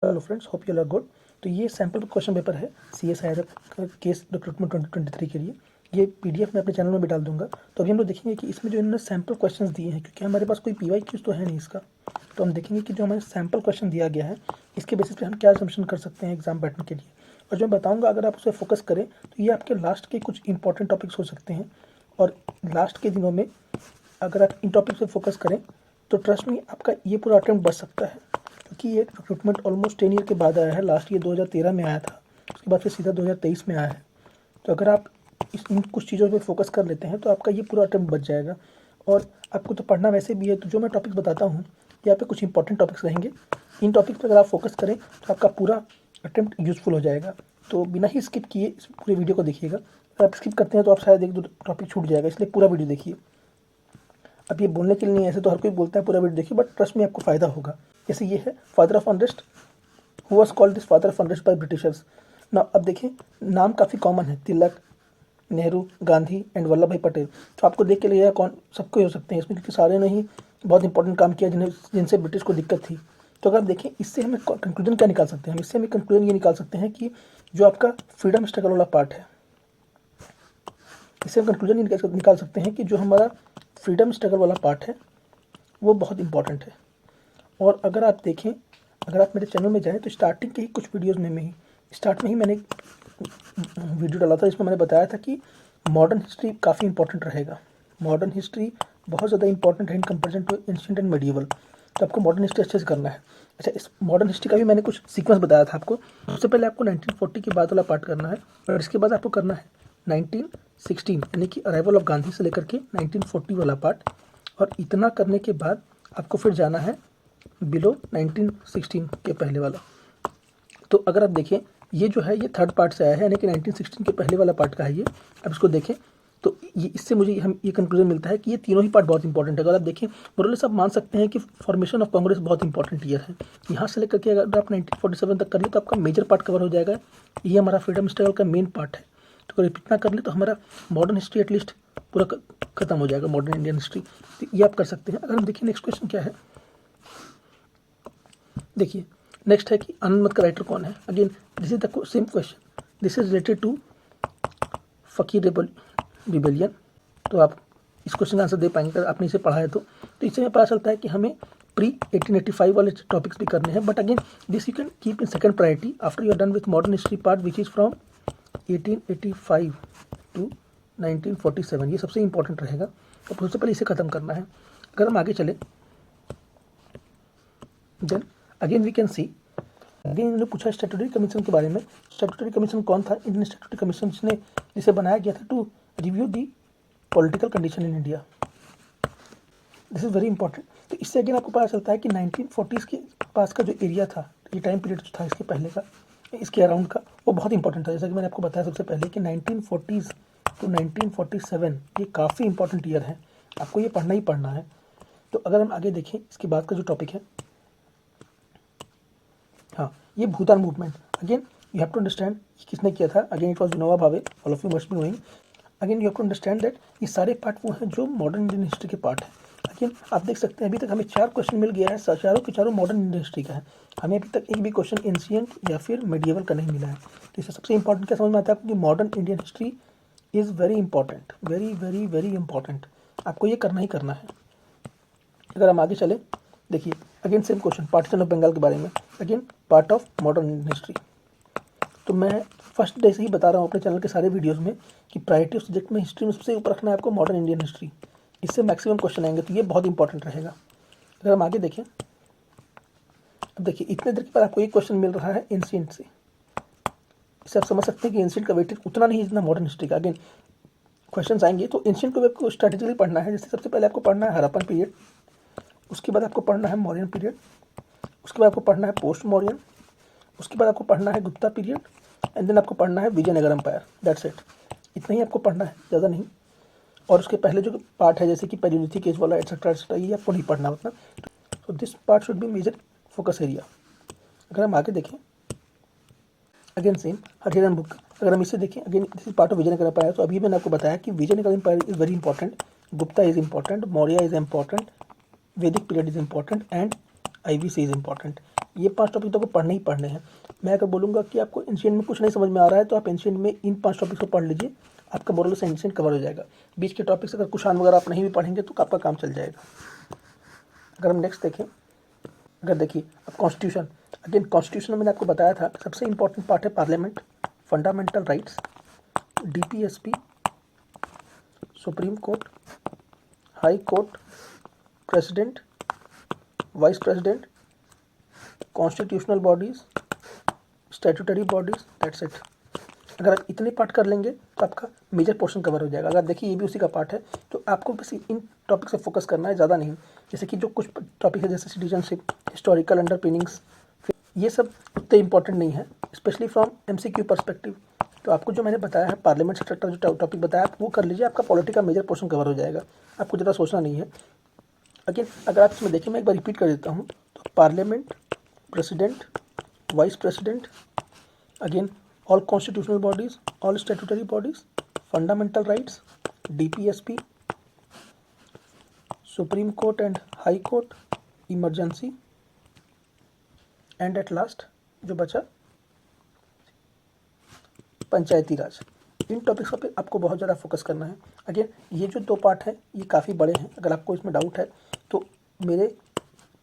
Hello friends, hope you are good. तो ये sample question paper है CSIR का केस रिक्रूटमेंट 2023 के लिए। ये PDF मैं अपने चैनल में भी डाल दूंगा। तो अभी हम लोग देखेंगे कि इसमें जो इन्होंने सैम्पल क्वेश्चंस दिए हैं, क्योंकि हमारे पास कोई PYQ तो है नहीं इसका, तो हम देखेंगे कि जो हमें सैम्पल क्वेश्चन दिया गया है इसके बेसिस पे हम क्या असम्पशन कर सकते हैं एग्जाम बैठने के लिए। और जो मैं बताऊँगा, अगर आप उसे फोकस करें तो ये आपके लास्ट के कुछ इंपॉर्टेंट टॉपिक्स हो सकते हैं। और लास्ट के दिनों में अगर आप इन टॉपिक पे फोकस करें तो ट्रस्ट मी, आपका ये पूरा अटेम्प्ट बच सकता है। क्योंकि ये रिक्रूटमेंट ऑलमोस्ट 10 ईयर के बाद आया है। लास्ट ये 2013 में आया था, उसके बाद फिर सीधा 2023 में आया है। तो अगर आप इन कुछ चीज़ों पे फोकस कर लेते हैं तो आपका ये पूरा अटेम्प्ट बच जाएगा। और आपको तो पढ़ना वैसे भी है, तो जो मैं टॉपिक्स बताता हूँ यहाँ पे कुछ इंपॉर्टेंट टॉपिक्स रहेंगे। इन टॉपिक्स पर अगर आप फोकस करें तो आपका पूरा अटेम्प्ट यूज़फुल हो जाएगा। तो बिना ही स्किप किए इस पूरे वीडियो को देखिएगा। अगर आप स्किप करते हैं तो आप शायद एक दो टॉपिक छूट जाएगा, इसलिए पूरा वीडियो देखिए। अब ये बोलने के लिए नहीं, ऐसे तो हर कोई बोलता है पूरा वीडियो देखिए, बट ट्रस्ट में आपको फ़ायदा होगा। जैसे ये है father of unrest, who was called this father of unrest by Britishers. ना अब देखिए, नाम काफ़ी कॉमन है, तिलक, नेहरू, गांधी एंड वल्लभ भाई पटेल। तो आपको देख के लगेगा कौन सबको हो सकते हैं इसमें, क्योंकि सारे ने ही बहुत इंपॉर्टेंट काम किया जिनसे ब्रिटिश को दिक्कत थी। तो अगर आप देखें, इससे हमें कंक्लूजन क्या निकाल सकते हैं, हम इससे हमें कंक्लूजन ये निकाल सकते हैं कि जो आपका फ्रीडम स्ट्रगल वाला पार्ट है, इससे हम कंक्लूजन निकाल सकते हैं कि जो हमारा फ्रीडम स्ट्रगल वाला पार्ट है वो बहुत इंपॉर्टेंट है। और अगर आप देखें, अगर आप मेरे चैनल में जाएं तो स्टार्टिंग के ही कुछ वीडियोस में स्टार्ट में ही मैंने वीडियो डाला था, इसमें मैंने बताया था कि मॉडर्न हिस्ट्री काफ़ी इंपॉर्टेंट रहेगा। मॉडर्न हिस्ट्री बहुत ज़्यादा इंपॉर्टेंट है in comparison to ancient and medieval. तो आपको मॉडर्न हिस्ट्री अच्छे से करना है। अच्छा, इस मॉडर्न हिस्ट्री का भी मैंने कुछ सीक्वेंस बताया था आपको। सबसे पहले आपको 1940 के बाद वाला पार्ट करना है, और इसके बाद आपको करना है 1916 यानी कि अराइवल ऑफ गांधी से लेकर के 1940 वाला पार्ट। और इतना करने के बाद आपको फिर जाना है बिलो 1916 के पहले वाला। तो अगर आप देखें, ये जो है ये थर्ड पार्ट से आया है, यानी कि 1916 के पहले वाला पार्ट का है ये। अब इसको देखें तो ये इससे मुझे हम ये कंक्लूजन मिलता है कि ये तीनों ही पार्ट बहुत इंपॉर्टेंट है। अगर आप देखें, मोरलेस आप मान सकते हैं कि फॉर्मेशन ऑफ कांग्रेस बहुत इंपॉर्टेंट ईयर है। यहाँ से लेकर के अगर आप 1947 तक कर ले तो आपका मेजर पार्ट कवर हो जाएगा। ये हमारा फ्रीडम स्ट्रगल का मेन पार्ट है। तो अगर इतना कर ले तो हमारा मॉडर्न हिस्ट्री एटलीस्ट पूरा खत्म हो जाएगा, मॉडर्न इंडियन हिस्ट्री। तो ये आप कर सकते हैं। अगर हम देखिए नेक्स्ट क्वेश्चन क्या है, देखिए नेक्स्ट है कि आनंद मत का राइटर कौन है। Again this is the same question, this is related to Fakir rebellion. तो आप इस क्वेश्चन का आंसर दे पाएंगे अगर आपने इसे पढ़ा है तो इससे हमें पता चलता है कि हमें प्री 1885 वाले टॉपिक्स भी करने हैं। But again this you can keep in second priority after you are done with modern history part which is from 1885 to 1947। ये सबसे इंपॉर्टेंट रहेगा, तो सबसे पहले इसे ख़त्म करना है। अगर हम आगे चले then again we can see, again इन्होंने पूछा स्टैट्यूटरी कमीशन के बारे में। स्टैट्यूटरी कमीशन कौन था? इंडियन स्टैट्यूटरी कमीशन, जिसे बनाया गया था to review the political condition in India. This is very important. तो इससे अगेन आपको पता चलता है कि 1940s के पास का जो एरिया था, ये टाइम पीरियड जो था इसके पहले का, इसके अराउंड का, वो बहुत इंपॉर्टेंट था। जैसा कि मैंने आपको बताया सबसे पहले कि 1940s टू 1947 ये काफ़ी इंपॉर्टेंट ईयर है, आपको ये पढ़ना ही पढ़ना है। तो अगर हम आगे देखें, इसके बाद का जो टॉपिक है, हाँ, ये Bhoodan movement. Again you have to understand किसने किया था। Again it was Vinoba Bhave, all of you must be knowing. Again you have to understand that ये सारे पार्ट वो हैं जो मॉडर्न इंडियन हिस्ट्री के पार्ट हैं। अगेन आप देख सकते हैं अभी तक हमें 4 क्वेश्चन मिल गया है, चारों के चारों मॉडर्न इंडियन हिस्ट्री का है। हमें अभी तक एक भी क्वेश्चन एंशिएंट या फिर मेडिएवल का नहीं मिला है। तो इससे सबसे इंपॉर्टेंट क्या समझ में आता है आपको कि modern Indian history is very important, very very very important. आपको ये करना ही करना है। अगर हम आगे चले, देखिए again same question partition of Bengal के बारे में। Again part of modern Indian history. तो मैं फर्स्ट डे से ही बता रहा हूँ अपने चैनल के सारे वीडियोस में कि प्रायोरिटी ऑफ सब्जेक्ट में हिस्ट्री में सबसे ऊपर रखना है आपको मॉडर्न इंडियन हिस्ट्री। इससे मैक्सिमम क्वेश्चन आएंगे, तो ये बहुत इंपॉर्टेंट रहेगा। अगर हम आगे देखें, अब देखिए इतने देर के बाद आपको एक क्वेश्चन मिल रहा है एंशिएंट से। इससे आप समझ सकते हैं कि एंशिएंट का वेटेज उतना नहीं जितना मॉडर्न हिस्ट्री का। अगेन क्वेश्चन आएंगे तो एंशिएंट को आपको स्ट्रेटेजिकली पढ़ना है। जैसे सबसे पहले आपको पढ़ना है हड़प्पन पीरियड, उसके बाद आपको पढ़ना है मौर्यन पीरियड, उसके बाद आपको पढ़ना है पोस्ट मौर्यन, उसके बाद आपको पढ़ना है गुप्ता पीरियड, एंड देन आपको पढ़ना है विजयनगर एम्पायर। दैट्स इट, इतना ही आपको पढ़ना है, ज़्यादा नहीं। और उसके पहले जो पार्ट है जैसे कि पैलियोलिथिक एज वाला एटसेट्रा, ये आपको नहीं पढ़ना उतना। तो this part should be major focus area. अगर हम आगे देखें, अगेन सेम हरियाणा बुक, अगर हम इसे देखें, again this is part of Vijayanagara empire. तो अभी मैंने आपको बताया कि Vijayanagara empire is very important, Gupta is important, Maurya is important, Vedic period is important, and IVC is important. ये 5 टॉपिक तो आपको पढ़ने ही पढ़ने हैं। मैं अगर बोलूँगा कि आपको एंशिएंट में कुछ नहीं समझ में आ रहा है तो आप एंशिएंट में इन 5 टॉपिक को पढ़ लीजिए, आपका मोरल से एंशिएंट कवर हो जाएगा। बीच के टॉपिक्स अगर कुरान वगैरह आप नहीं भी पढ़ेंगे तो आपका काम चल जाएगा। अगर हम नेक्स्ट देखें, अगर देखिए अब कॉन्स्टिट्यूशन, अगेन कॉन्स्टिट्यूशन में मैंने आपको बताया था सबसे इंपॉर्टेंट पार्ट है parliament, fundamental rights, DPSP, supreme court, high court, president, vice president, constitutional bodies, statutory bodies, that's it. अगर आप इतने पार्ट कर लेंगे तो आपका मेजर पोर्शन कवर हो जाएगा। अगर देखिए ये भी उसी का पार्ट है तो आपको बस इन टॉपिक से फोकस करना है, ज़्यादा नहीं। जैसे कि जो कुछ टॉपिक है जैसे सिटीजनशिप, हिस्टोरिकल अंडरपिनिंग्स, ये सब उतने इंपॉर्टेंट नहीं है, स्पेशली फ्रॉम MCQ पर्सपेक्टिव। तो आपको जो मैंने बताया है पार्लियामेंट सेक्टर जो टॉपिक बताया आप वो कर लीजिए, आपका पॉलिटी का मेजर पोर्शन कवर हो जाएगा, आपको ज़्यादा सोचना नहीं है। अगेन अगर आप इसमें देखिए मैं एक बार रिपीट कर देता हूँ तो parliament, president, vice president, again all constitutional bodies, all statutory bodies, fundamental rights, DPSP, Supreme Court and High Court, emergency, and at last जो बचा पंचायती राज। इन टॉपिक्स पे आपको बहुत ज़्यादा फोकस करना है। अगेन ये जो 2 पार्ट हैं ये काफ़ी बड़े हैं, अगर आपको इसमें डाउट है तो मेरे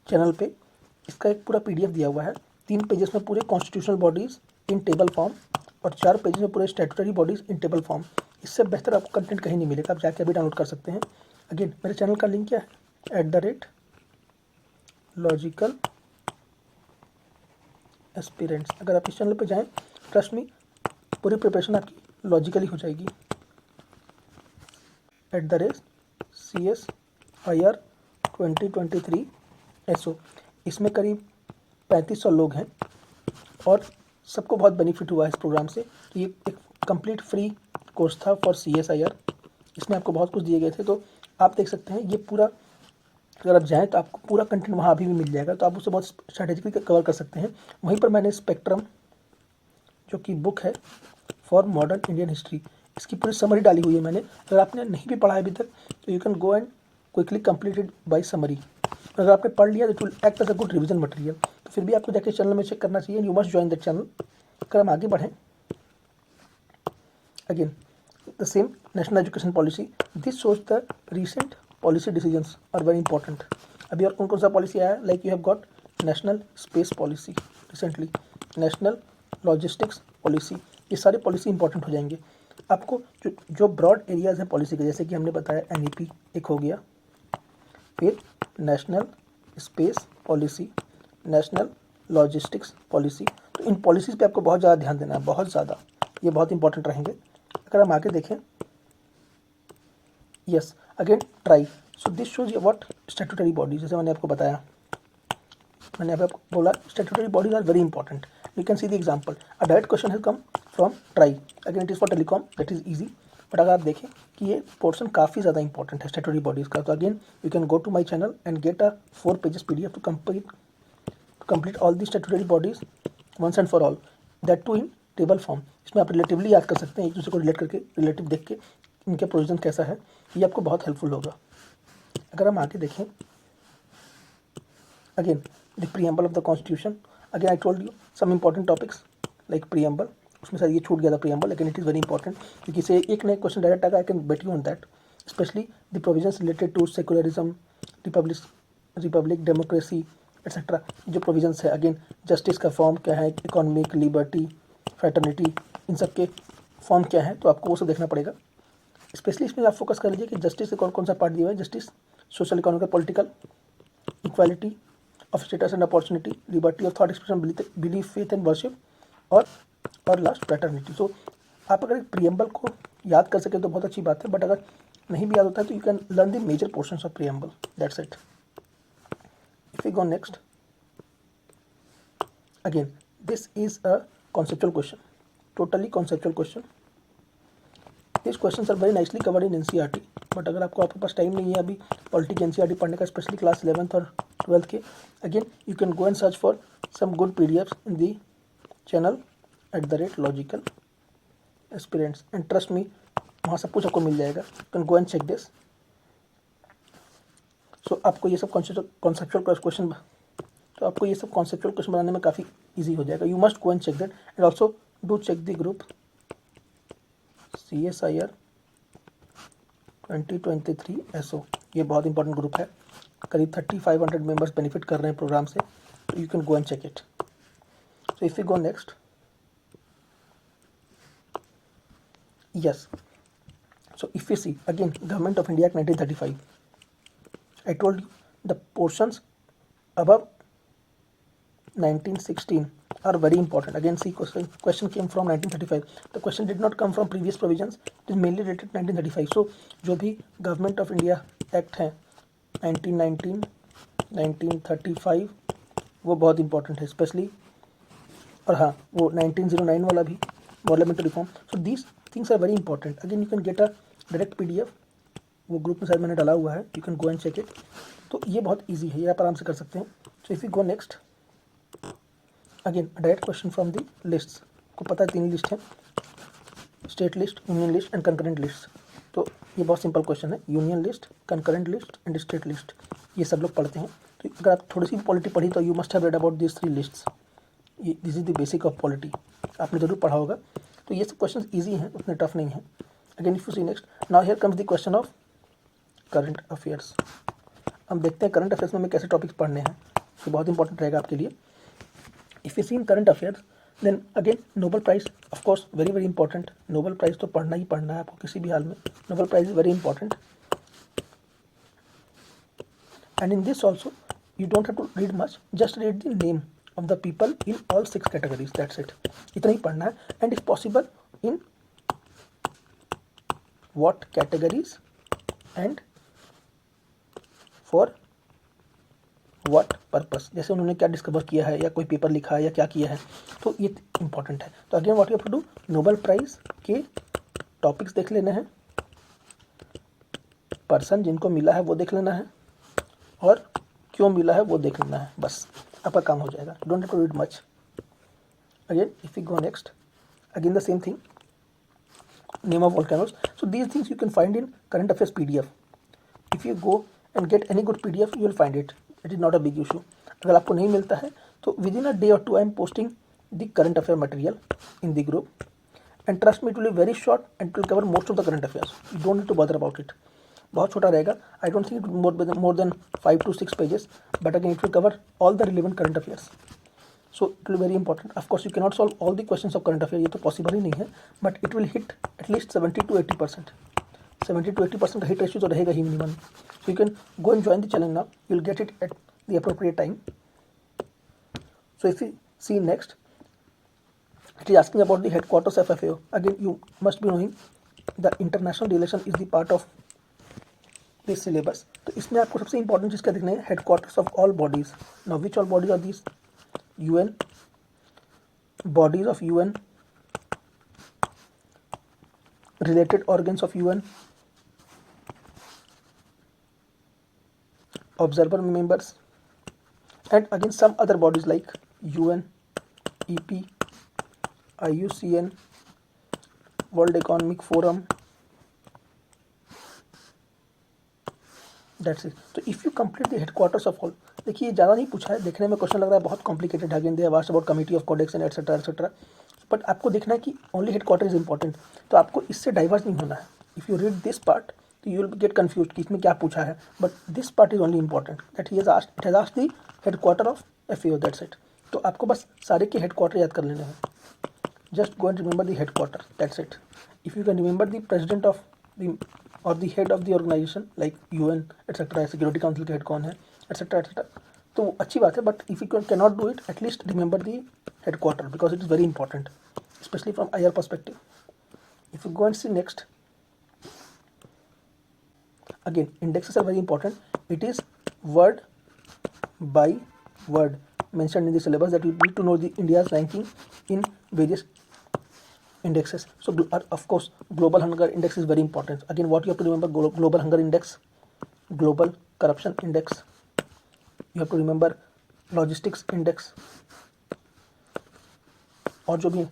चैनल पे इसका एक पूरा PDF दिया हुआ है, 3 पेजेस में पूरे कॉन्स्टिट्यूशनल बॉडीज़ इन टेबल फॉर्म और 4 पेजेस में पूरे स्टैट्यूटरी बॉडीज़ इन टेबल फॉर्म। इससे बेहतर आपको कंटेंट कहीं नहीं मिलेगा, आप जाके अभी डाउनलोड कर सकते हैं। अगेन मेरे चैनल का लिंक क्या है, @लॉजिकल एस्पिरेंट्स। अगर आप इस चैनल पे जाएं ट्रस्ट मी पूरी प्रिपरेशन आपकी लॉजिकली हो जाएगी। @CSIR 2023 SO। इसमें करीब 3500 लोग हैं और सबको बहुत बेनिफिट हुआ है इस प्रोग्राम से। तो ये एक कंप्लीट फ्री कोर्स था फॉर CSIR। इसमें आपको बहुत कुछ दिए गए थे, तो आप देख सकते हैं ये पूरा, अगर आप जाएँ तो आपको पूरा कंटेंट वहाँ अभी भी मिल जाएगा, तो आप उसे बहुत स्ट्रैटेजिकली कवर कर सकते हैं। वहीं पर मैंने स्पेक्ट्रम जो कि बुक है फॉर मॉडर्न इंडियन हिस्ट्री, इसकी पूरी समरी डाली हुई है मैंने। अगर आपने नहीं भी पढ़ा है अभी तक तो you can go and quickly complete it by summary. अगर आपने पढ़ लिया तो it will act as a good revision material. तो फिर भी आपको जाके चैनल में चेक करना चाहिए, you must join that channel. अगर हम आगे बढ़ें, again the same national education policy, this shows the recent policy decisions are very important. अभी और कौन कौन सा पॉलिसी आया, like you have got national space policy recently, national logistics policy, ये सारी पॉलिसी इंपॉर्टेंट हो जाएंगे। आपको जो ब्रॉड एरियाज़ हैं पॉलिसी के, जैसे कि हमने बताया NEP एक हो गया, फिर national space policy, national logistics policy, तो इन पॉलिसीज़ पे आपको बहुत ज़्यादा ध्यान देना है, बहुत ज़्यादा, ये बहुत इंपॉर्टेंट रहेंगे। अगर हम आगे देखें, yes again TRAI, so this shows what statutory bodies, जैसे मैंने आपको बताया, मैंने आपको बोला statutory bodies are very important. You can see the example, a direct question has come from TRAI, again it is for telecom, that is easy. But अगर आप देखें कि ये पोर्शन काफ़ी ज़्यादा इंपॉर्टेंट है स्टैट्यूटरी बॉडीज़ का, तो again you can go to my channel and get a 4 pages PDF to complete all the statutory bodies once and for all, that too in table form. इसमें आप relatively याद कर सकते हैं, एक दूसरे को रिलेट करके, रिलेटिव देख के इनके प्रोविजन कैसा है, ये आपको बहुत हेल्पफुल होगा। अगर हम आगे देखें, again the preamble of the constitution, again I told you some important topics like preamble, उसमें सर ये छूट गया था प्रीएम्बल, लेकिन इट इज़ वेरी इंपॉर्टेंट क्योंकि इसे एक नए क्वेश्चन डायरेक्ट आएगा, I can bet you on that, specially the provisions related to secularism, republic, democracy etcetera. जो प्रोविजंस है, अगेन जस्टिस का फॉर्म क्या है, इकोनॉमिक लिबर्टी, फ्रेटर्निटी, इन सब के फॉर्म क्या है, तो आपको वो सब देखना पड़ेगा। स्पेशली इसमें आप फोकस कर लीजिए कि जस्टिस से कौन कौन सा पार्ट दिया हुआ है, justice, social, economic, political, equality of status and opportunity, liberty of thought expression, belief, faith and worship, और लास्ट फ्रेटर्निटी। सो आप अगर प्रीएम्बल को याद कर सके तो बहुत अच्छी बात है, बट अगर नहीं भी याद होता है तो you can learn the major portions of preamble, that's it. If we go next, again this is a conceptual question, totally conceptual question. These questions are very nicely covered in NCERT, but अगर आपके पास time नहीं है अभी politic NCERT पढ़ने का, specially class 11th और 12th के, again you can go and search for some good PDFs in the channel @logical aspirants, and trust me वहाँ सब कुछ आपको मिल जाएगा, you can go and check this. So आपको ये सब कॉन्सेप्चुअल क्वेश्चन तो आपको ये सब कॉन्सेप्चुअल क्वेश्चन बनाने में काफ़ी ईजी हो जाएगा. You must go and check that and also do check the group CSIR 2023 SO. ये बहुत इंपॉर्टेंट ग्रुप है. करीब 3500 मेंबर्स बेनिफिट कर रहे हैं प्रोग्राम से. तो you can go and check it. So if you go next, yes, so if we see again Government of India Act 1935, I told you the portions above 1916 are very important. Again, see, question came from 1935. The question did not come from previous provisions. It is mainly related to 1935. So जो भी Government of India Act है 1919, 1935 वो बहुत important है specially. और हाँ, वो 1909 वाला भी parliamentary reform. So these things are very important. Again you can get a direct PDF, वो ग्रुप में शायद मैंने डाला हुआ है. You can go and check it. तो ये बहुत ईजी है, ये आप आराम से कर सकते हैं. So if you go next, again direct question from the lists. को पता है 3 लिस्ट है, state list, union list and concurrent list. तो ये बहुत सिंपल क्वेश्चन है. Union list, concurrent list and state list, ये सब लोग पढ़ते हैं. तो अगर आप थोड़ी सी पॉलिटी पढ़ी तो you must have read about this 3 lists. This is the basic of polity, आपने जरूर पढ़ा होगा. तो ये सब क्वेश्चन ईजी हैं, उतने टफ नहीं हैं. Again if you see next, now here comes the question of current affairs. हम देखते हैं करंट अफेयर्स में हमें कैसे टॉपिक्स पढ़ने हैं. तो बहुत इंपॉर्टेंट रहेगा आपके लिए. If you see in current affairs, then again Nobel prize, of course very very important. Nobel prize तो पढ़ना ही पढ़ना है आपको किसी भी हाल में. Nobel prize is very important. And in this also you don't have to read much, just read the name of the people in all 6 categories. That's it. इतना ही पढ़ना है. and if possible in what categories and for what purpose. जैसे उन्होंने क्या discover किया है या कोई पेपर लिखा है या क्या किया है, तो ये इंपॉर्टेंट है. तो again what you have to do, Nobel prize के टॉपिक्स देख लेने हैं, पर्सन जिनको मिला है वो देख लेना है, और क्यों मिला है वो देख लेना है. बस आपका काम हो जाएगा. Don't have to read much. Again if you go next, again the same thing, name of volcanoes. So these things you can find in current affairs PDF. If you go and get any good PDF, you will find it. It is not a big issue. अगर आपको नहीं मिलता है तो within a day or 2 I am posting the current affair material in the group, and trust me, it will be very short and it will cover most of the current affairs. You don't need to bother about it. बहुत छोटा रहेगा. I don't think it will be more than 5 to 6 pages, but again it will cover all the relevant current affairs. So it will be very important. Of course you cannot solve all the questions of current affairs, ये तो possible ही नहीं है, but it will hit at least 70 to 80%. 70 to 80% का hit ratio तो रहेगा ही minimum. So you can go and join the challenge now. You will get it at the appropriate time. So if you see next, it is asking about the headquarters of FAO. Again you must be knowing the international relation is the part of this syllabus. तो इसमें आपको सबसे important चीज़ क्या देखना है, headquarters of all bodies. Now which all bodies are this? UN, bodies of UN, related organs of UN, observer members, and again some other bodies like UN, EP, IUCN, World Economic Forum. That's it. So if you complete the headquarters of all, देखिए ज़्यादा नहीं पूछा है, देखने में question लग रहा है बहुत complicated. Again they have asked about committee of codex and etcetera etcetera, but आपको देखना है कि ओनली हेडक्वार्टर इज इंपॉर्टेंट. तो आपको इससे डाइवर्स नहीं होना है. If you read this part तो यू विल गेट कन्फ्यूज कि इसमें क्या पूछा है, but this part is only important. That he has asked, it has asked the headquarter of FAO. That's it. तो आपको बस सारे के हेडक्वार्टर याद कर लेने हैं. Just go and remember the headquarter. That's it. If you can remember the president of the और the head of the organisation like UN etcetera, security council के हेड कौन है एटसेट्रा एटसेट्रा, तो अच्छी बात है. But if you can not do it, at least remember the headquarter because it is very important, specially from IR perspective. If you go and see next, again indexes are very important. It is word by word mentioned in the syllabus that you need to know the India's ranking in various indexes. So of course global hunger index is very important. Again what you have to remember, global hunger index, global corruption index, you have to remember logistics index, और जो भी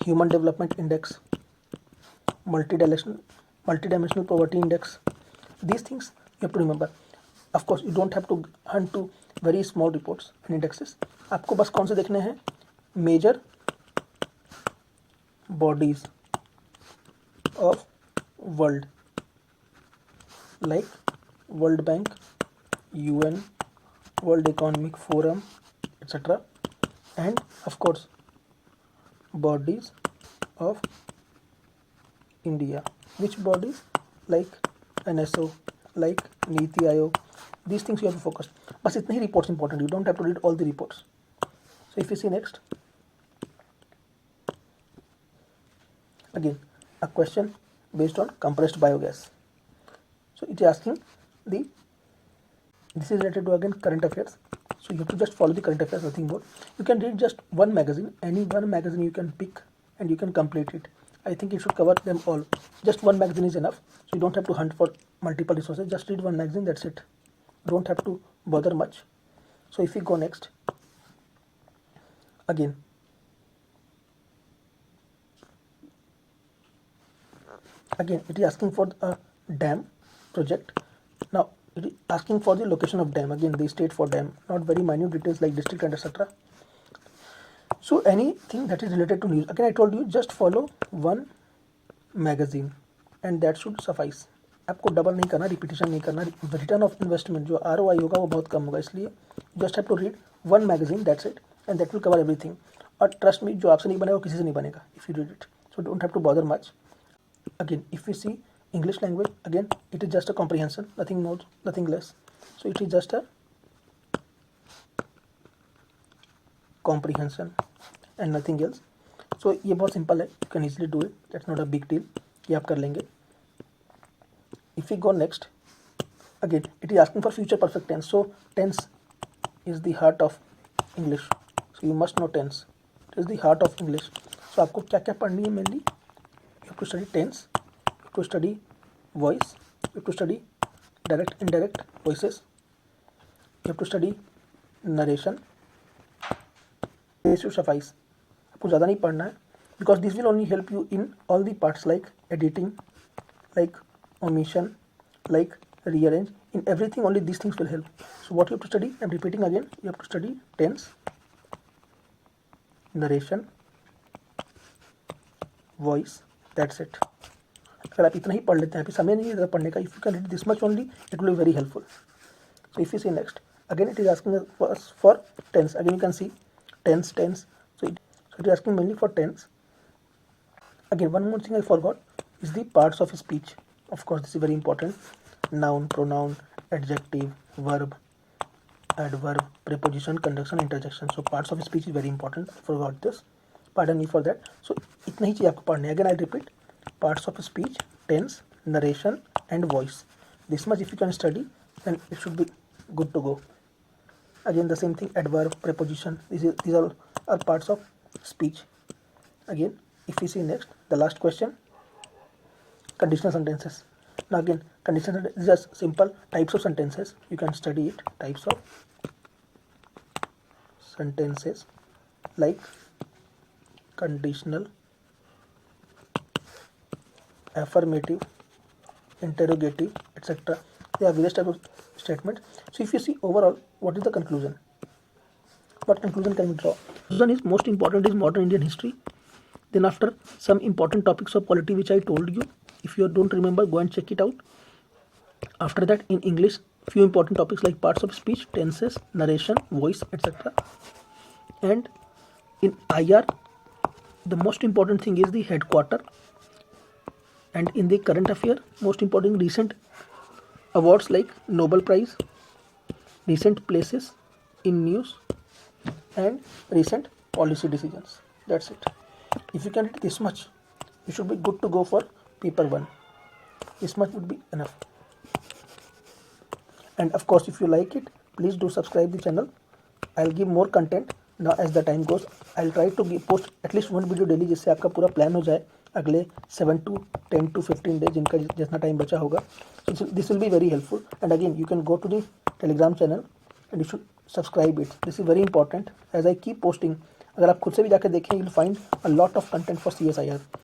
human development index, multidimensional poverty index. These things you have to remember. Of course you don't have to hunt to very small reports and indexes. आपको बस कौन से देखने हैं, major bodies of world like World Bank, UN, World Economic Forum, etc. And of course bodies of India. Which bodies? Like NSO, like Niti Aayog. These things you have to focus. बस इतने ही reports important. You don't have to read all the reports. So if you see next, again a question based on compressed biogas. So it is asking this is related to again current affairs. So you have to just follow the current affairs, nothing more. You can read just one magazine, any one magazine you can pick and you can complete it. I think it should cover them all. Just one magazine is enough. So you don't have to hunt for multiple resources. Just read one magazine, that's it. Don't have to bother much. So if we go next, again it is asking for a dam project. Now it is asking for the location of dam, again the state for dam, not very minute details like district and etc. So anything that is related to news, again I told you just follow one magazine and that should suffice. आपको double नहीं करना, repetition नहीं करना, return of investment जो ROI होगा वो बहुत कम होगा, इसलिए just have to read one magazine, that's it, and that will cover everything. और ट्रस्ट मी, जो आपसे नहीं बनेगा वो किसी से नहीं बनेगा if you read it. So don't have to bother much. Again if we see English language, again it is just a comprehension, nothing more, nothing less. So it is just a comprehension and nothing else. So ये बहुत simple है, you can easily do it, that's not a big deal, ये आप कर लेंगे. If we go next, again it is asking for future perfect tense. So tense is the heart of English, so you must know tense. It is the heart of English. So आपको क्या क्या पढ़नी है mainly? You have to study tense, you have to study voice, you have to study direct indirect voices, you have to study narration. This should suffice. आपको ज़्यादा नहीं पढ़ना है, because this will only help you in all the parts like editing, like omission, like rearrange. In everything only these things will help. So what you have to study, I'm repeating again, you have to study tense, narration, voice, that's it. अगर आप इतना ही पढ़ लेते हैं, अभी समय नहीं है पढ़ने का, if you can read this much only it will be very helpful. So if you see next, again it is asking us for tense. Again you can see tense. So it is asking mainly for tense. Again one more thing I forgot is the parts of speech. Of course this is very important. Noun, pronoun, adjective, verb, adverb, preposition, conjunction, interjection. So parts of speech is very important. I forgot this. Pardon me for that. So इतना ही चीज़ आपको पढ़ना है. Again I repeat, parts of speech, tense, narration and voice. This much if you can study, then it should be good to go. Again the same thing, adverb, preposition, these all are parts of speech. Again if we see next, the last question, conditional sentences. Now again conditional sentences, these are simple types of sentences, you can study it. Types of sentences like conditional, affirmative, interrogative, etc. There are various types of statements. So if you see overall, what is the conclusion? What conclusion can we draw? Conclusion is most important is modern Indian history. Then after some important topics of polity which I told you. If you don't remember, go and check it out. After that in English, few important topics like parts of speech, tenses, narration, voice, etc. And in IR, the most important thing is the headquarter. And in the current affair, most important recent awards like Nobel Prize, recent places in news, and recent policy decisions. That's it. If you can read this much, you should be good to go for paper 1. This much would be enough. And of course, if you like it, please do subscribe the channel. I'll give more content now as the time goes. I'll try to post at least one video daily, जिससे आपका पूरा plan हो जाए अगले 7 to 10 to 15 days जिनका जितना time बचा होगा. This will be very helpful. And again, you can go to the Telegram channel and you should subscribe it. This is very important as I keep posting. अगर आप खुद से भी जाकर देखें, you'll find a lot of content for CSIR.